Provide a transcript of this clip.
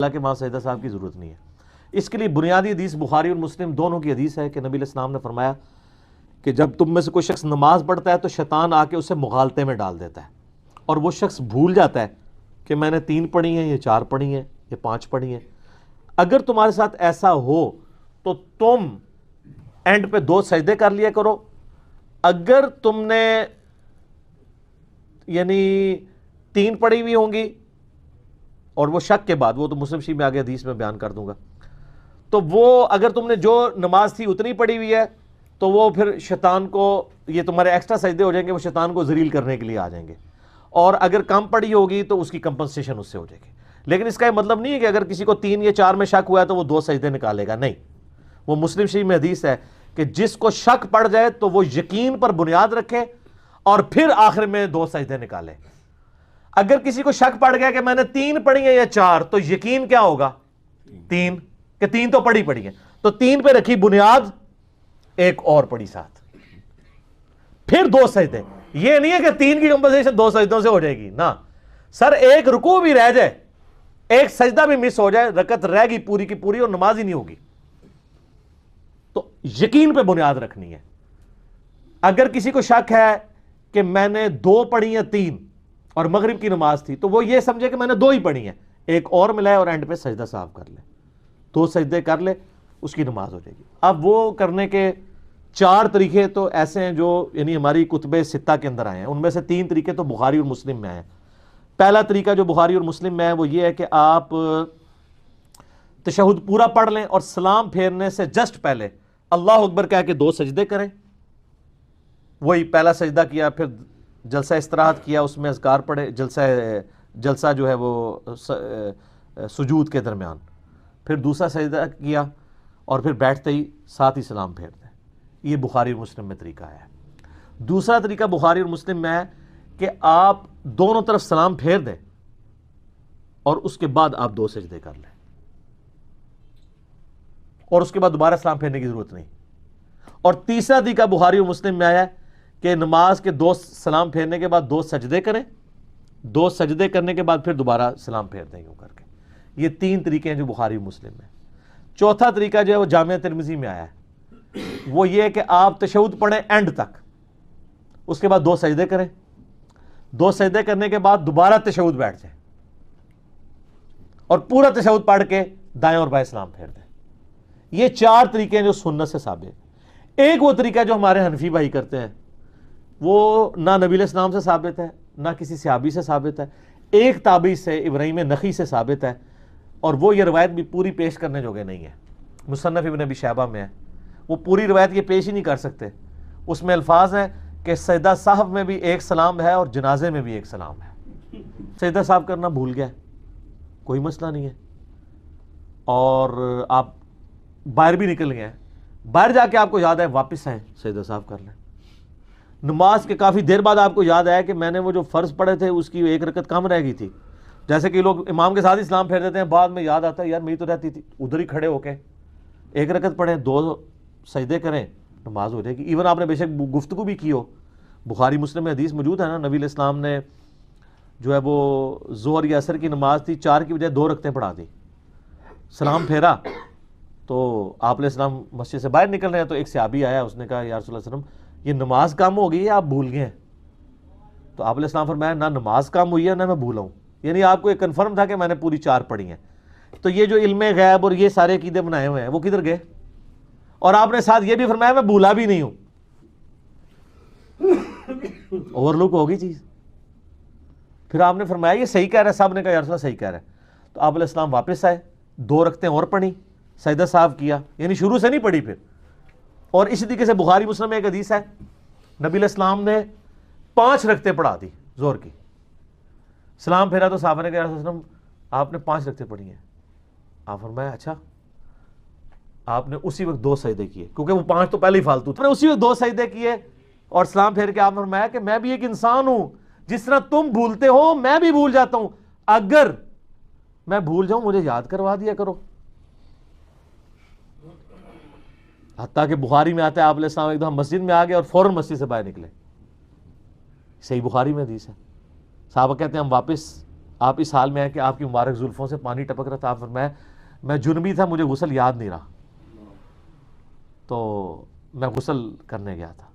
اللہ کے وہاں سجدہ صاحب کی ضرورت نہیں ہے. اس کے لیے بنیادی حدیث بخاری اور مسلم دونوں کی حدیث ہے کہ نبی علیہ السلام نے فرمایا کہ جب تم میں سے کوئی شخص نماز پڑھتا ہے تو شیطان آ کے اسے مغالطے میں ڈال دیتا ہے اور وہ شخص بھول جاتا ہے کہ میں نے 3 پڑھی ہیں یا 4 پڑھی ہیں یا 5 پڑھی ہیں. اگر تمہارے ساتھ ایسا ہو تو تم اینڈ پہ 2 سجدے کر لیا کرو. اگر تم نے یعنی 3 پڑھی ہوئی ہوں گی اور وہ شک کے بعد، وہ تو مسلم شریف میں آگے حدیث میں بیان کر دوں گا، تو وہ اگر تم نے جو نماز تھی اتنی پڑھی ہوئی ہے تو وہ پھر شیطان کو، یہ تمہارے ایکسٹرا سجدے ہو جائیں گے، وہ شیطان کو ذلیل کرنے کے لیے آ جائیں گے. اور اگر کم پڑھی ہوگی تو اس کی کمپنسیشن اس سے ہو جائے گی. لیکن اس کا یہ مطلب نہیں ہے کہ اگر کسی کو 3 یا 4 میں شک ہوا ہے تو وہ 2 سجدے نکالے گا، نہیں. وہ مسلم شریف میں حدیث ہے کہ جس کو شک پڑ جائے تو وہ یقین پر بنیاد رکھے اور پھر آخر میں 2 سجدے نکالے. اگر کسی کو شک پڑ گیا کہ میں نے 3 پڑھی ہیں یا 4، تو یقین کیا ہوگا؟ 3، کہ 3 تو پڑھی ہیں، تو 3 پہ رکھی بنیاد، ایک اور پڑھی ساتھ، پھر 2 سجدے. یہ نہیں ہے کہ 3 کی کمپنسیشن 2 سجدوں سے ہو جائے گی، نہ سر. ایک رکوع بھی رہ جائے، ایک سجدہ بھی مس ہو جائے، رکعت رہ گی پوری کی پوری اور نماز ہی نہیں ہوگی. تو یقین پہ بنیاد رکھنی ہے. اگر کسی کو شک ہے کہ میں نے 2 پڑھی ہیں 3 اور مغرب کی نماز تھی، تو وہ یہ سمجھے کہ میں نے 2 ہی پڑھی ہیں، ایک اور ملائے اور اینڈ پہ سجدہ صاحب کر لے، 2 سجدے کر لے، اس کی نماز ہو جائے گی. اب وہ کرنے کے 4 طریقے تو ایسے ہیں جو یعنی ہماری کتب 6 کے اندر آئے ہیں. ان میں سے 3 طریقے تو بخاری اور مسلم میں آئے ہیں. پہلا طریقہ جو بخاری اور مسلم میں ہے وہ یہ ہے کہ آپ تشہد پورا پڑھ لیں اور سلام پھیرنے سے جسٹ پہلے اللہ اکبر کہہ کے 2 سجدے کریں. وہی پہلا سجدہ کیا، پھر جلسہ استراحت کیا، اس میں اذکار پڑھے، جلسہ جو ہے وہ سجود کے درمیان، پھر دوسرا سجدہ کیا اور پھر بیٹھتے ہی ساتھ ہی سلام پھیر دیں. یہ بخاری اور مسلم میں طریقہ ہے. دوسرا طریقہ بخاری اور مسلم میں ہے کہ آپ دونوں طرف سلام پھیر دیں اور اس کے بعد آپ 2 سجدے کر لیں اور اس کے بعد دوبارہ سلام پھیرنے کی ضرورت نہیں. اور تیسرا طریقہ بخاری اور مسلم میں آیا ہے کہ نماز کے 2 سلام پھیرنے کے بعد 2 سجدے کریں، 2 سجدے کرنے کے بعد پھر دوبارہ سلام پھیر دیں یوں کر کے. یہ 3 طریقے ہیں جو بخاری اور مسلم میں. چوتھا طریقہ جو ہے وہ جامع ترمذی میں آیا ہے، وہ یہ کہ آپ تشہد پڑھیں اینڈ تک، اس کے بعد 2 سجدے کریں، 2 سجدے کرنے کے بعد دوبارہ تشہد بیٹھ جائیں اور پورا تشہد پڑھ کے دائیں اور بائیں سلام پھیر دیں. یہ 4 طریقے ہیں جو سنت سے ثابت ہیں. ایک وہ طریقہ جو ہمارے حنفی بھائی کرتے ہیں، وہ نہ نبی علیہ السلام سے ثابت ہے، نہ کسی صحابی سے ثابت ہے، ایک تابعی سے ابراہیم نخعی سے ثابت ہے، اور وہ یہ روایت بھی پوری پیش کرنے جوگے نہیں ہے. مصنف ابن ابی شیبہ میں ہے، وہ پوری روایت یہ پیش ہی نہیں کر سکتے. اس میں الفاظ ہیں کہ سجدہ صاحب میں بھی ایک سلام ہے اور جنازے میں بھی ایک سلام ہے. سجدہ صاحب کرنا بھول گیا، کوئی مسئلہ نہیں ہے، اور آپ باہر بھی نکل گئے ہیں، باہر جا کے آپ کو یاد ہے واپس آئیں سجدہ صاحب کر لیں. نماز کے کافی دیر بعد آپ کو یاد آیا کہ میں نے وہ جو فرض پڑھے تھے اس کی 1 رکعت کم رہ گئی تھی. جیسے کہ لوگ امام کے ساتھ ہی سلام پھیر دیتے ہیں، بعد میں یاد آتا ہے یار میری تو رہتی تھی، ادھر ہی کھڑے ہو کے 1 رکعت پڑھیں، 2 سجدے کریں، نماز ہو جائے گی. ایون آپ نے بے شک گفتگو بھی کی ہو، بخاری مسلم میں حدیث موجود ہے نا، نبی علیہ السلام نے جو ہے وہ ظہر یا عصر کی نماز تھی، 4 کی بجائے 2 رکعتیں پڑھا دی. سلام پھیرا تو آپ علیہ السلام مسجد سے باہر نکل رہے ہیں، تو ایک صحابی آیا، اس نے کہا یا رسول اللہ علیہ وسلم یہ نماز کم ہو گئی ہے، آپ بھول گئے ہیں. تو آپ علیہ السلام فرمایا نہ نماز کم ہوئی ہے نہ میں بھولا ہوں، یعنی آپ کو یہ کنفرم تھا کہ میں نے پوری 4 پڑھی ہیں. تو یہ جو علم غیب اور یہ سارے عقیدے بنائے ہوئے ہیں وہ کدھر گئے؟ اور آپ نے ساتھ یہ بھی فرمایا میں بھولا بھی نہیں ہوں. اوور لک ہوگی چیز. پھر آپ نے فرمایا یہ صحیح کہہ رہا ہے، صاحب نے کہا یا رسول اللہ صحیح کہہ رہا ہے. تو آپ علیہ السلام واپس آئے، 2 رکعتیں اور پڑھی، سجدہ صاحب کیا، یعنی شروع سے نہیں پڑھی پھر. اور اسی طریقے سے بخاری مسلم میں ایک حدیث ہے، نبی علیہ السلام نے 5 رکعتیں پڑھا دی ظہر کی. سلام پھیرا تو صحابہ نے کہا رسول اللہ آپ نے 5 رکعتیں پڑھی ہیں. آپ فرمایا اچھا. آپ نے اسی وقت 2 سجدے کیے، کیونکہ وہ 5 تو پہلے ہی فالتو تھے. اسی وقت 2 سجدے کیے اور سلام پھیر کے آپ نے فرمایا کہ میں بھی ایک انسان ہوں، جس طرح تم بھولتے ہو میں بھی بھول جاتا ہوں، اگر میں بھول جاؤں مجھے یاد کروا دیا کرو. حتیٰ کہ بخاری میں آتا ہے آپ علیہ السلام ایک دم مسجد میں آ گئے اور فوراً مسجد سے باہر نکلے. صحیح بخاری میں حدیث ہے. صحابہ کہتے ہیں ہم واپس آپ اس حال میں ہیں کہ آپ کی مبارک زلفوں سے پانی ٹپک رہا تھا، آپ میں جنبی تھا، مجھے غسل یاد نہیں رہا، تو میں غسل کرنے گیا تھا.